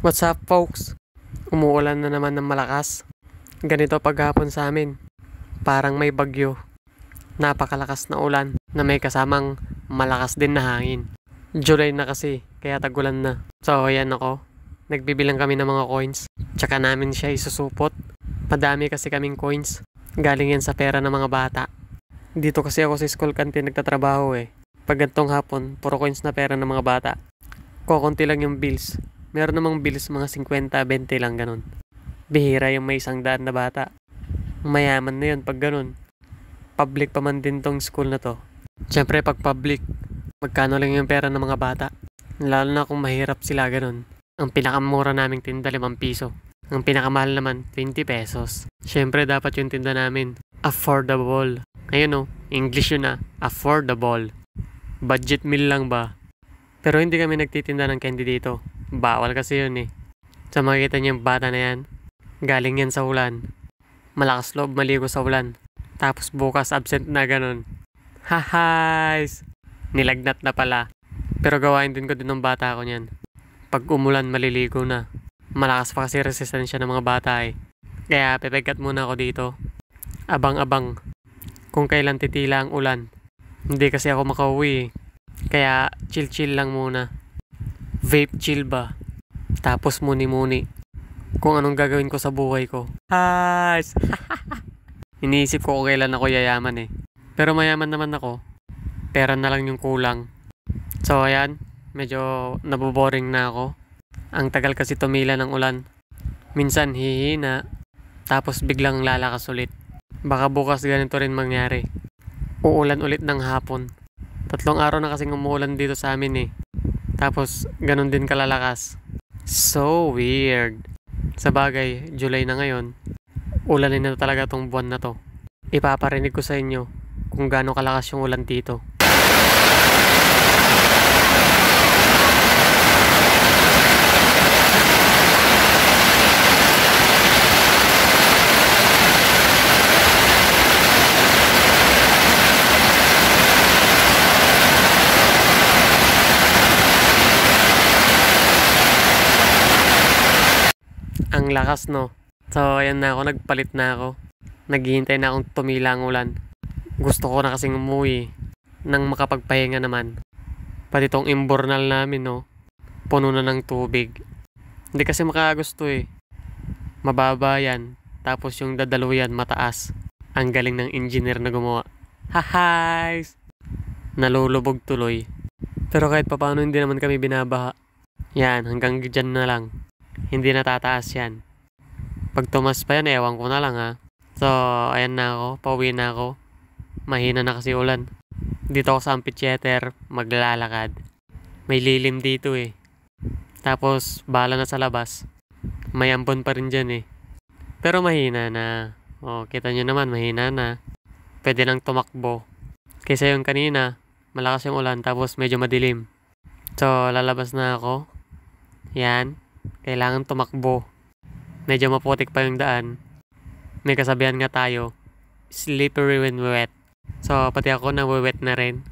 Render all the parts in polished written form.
What's up, folks? Umuulan na naman ng malakas. Ganito paghapon sa amin. Parang may bagyo. Napakalakas na ulan na may kasamang malakas din na hangin. July na kasi, kaya tagulan na. So, ayan ako. Nagbibilang kami ng mga coins. Tsaka namin siya isusupot. Madami kasi kaming coins. Galing yan sa pera ng mga bata. Dito kasi ako sa school canteen nagtatrabaho eh. Pag gantong hapon, puro coins na pera ng mga bata. Kokonti lang yung bills. Meron namang bills mga 50, 20 lang ganun. Bihira yung may 100 na bata. Mayaman na yun pag ganun. Public pa man din tong school na to. Siyempre pag public, magkano lang yung pera ng mga bata. Lalo na kung mahirap sila ganun. Ang pinakamura naming tinda 5 piso. Ang pinakamahal naman 20 pesos. Siyempre dapat yung tinda namin affordable. Ayun English yun affordable. Budget meal lang ba? Pero hindi kami nagtitinda ng candy dito. Bawal kasi yun eh. Sa makikita niyo yung bata na yan, galing yan sa ulan. Malakas loob maligo sa ulan. Tapos bukas absent na ganun. Hahays! Nilagnat na pala. Pero gawain din ko din ng bata ko niyan. Pag umulan maliligo na. Malakas pa kasi resistensya ng mga bata eh. Kaya pepegat muna ako dito. Abang-abang. Kung kailan titila ang ulan. Hindi kasi ako makauwi eh. Kaya chill-chill lang muna. Vape chill ba? Tapos muni-muni. Kung anong gagawin ko sa buhay ko. Haas! Iniisip ko kung kailan ako yayaman eh. Pero mayaman naman ako. Pera na lang yung kulang. So ayan, medyo naboboring na ako. Ang tagal kasi tumila ng ulan. Minsan hihina. Tapos biglang lalakas ulit. Baka bukas ganito rin mangyari. Uulan ulit ng hapon. 3 araw na kasing umuulan dito sa amin eh. Tapos, ganun din kalalakas. So weird. Sa bagay, July na ngayon. Ulanin na talaga tong buwan na to. Ipaparinig ko sa inyo kung gaano kalakas yung ulan dito. Ang lakas no. So ayan na ako, nagpalit na ako. Naghihintay na akong tumila ang ulan. Gusto ko na kasing umuwi nang makapagpahinga naman. Pati tong imbornal namin puno na ng tubig. Hindi kasi makagusto eh. Mababa yan. Tapos yung dadaluyan mataas. Ang galing ng engineer na gumawa. Hahays! Nalulubog tuloy. Pero kahit papaano hindi naman kami binabaha. Yan, hanggang dyan na lang. Hindi natataas yan. Pag tumas pa yan, ewan ko na lang ha. So, ayan na ako. Pauwi na ako. Mahina na kasi ulan. Dito ako sa amphitheater, maglalakad. May lilim dito eh. Tapos, bala na sa labas. May ambon pa rin dyan eh. Pero mahina na. Kita nyo naman, mahina na. Pwede nang tumakbo. Kaysa yung kanina, malakas yung ulan tapos medyo madilim. So, lalabas na ako. Yan. Kailangan tumakbo. Medyo maputik pa yung daan. May kasabihan nga tayo, slippery when wet. So, pati ako nawewet na rin.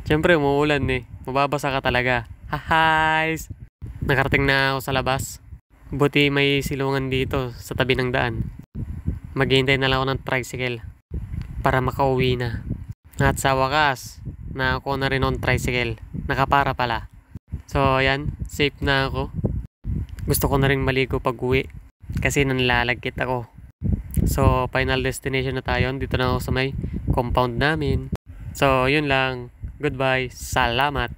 Siyempre, umuulan eh. Mababasa ka talaga. Hahays! Nakarating na ako sa labas. Buti may silungan dito sa tabi ng daan. Maghihintay na lang ako ng tricycle para makauwi na. At sa wakas, nakakuha na rin on tricycle. Nakapara pala. So, ayan. Safe na ako. Gusto ko na rin maligo pag uwi kasi nanlalagkit ako. So, final destination na tayo. Dito na ako sa may compound namin. So, yun lang. Goodbye. Salamat.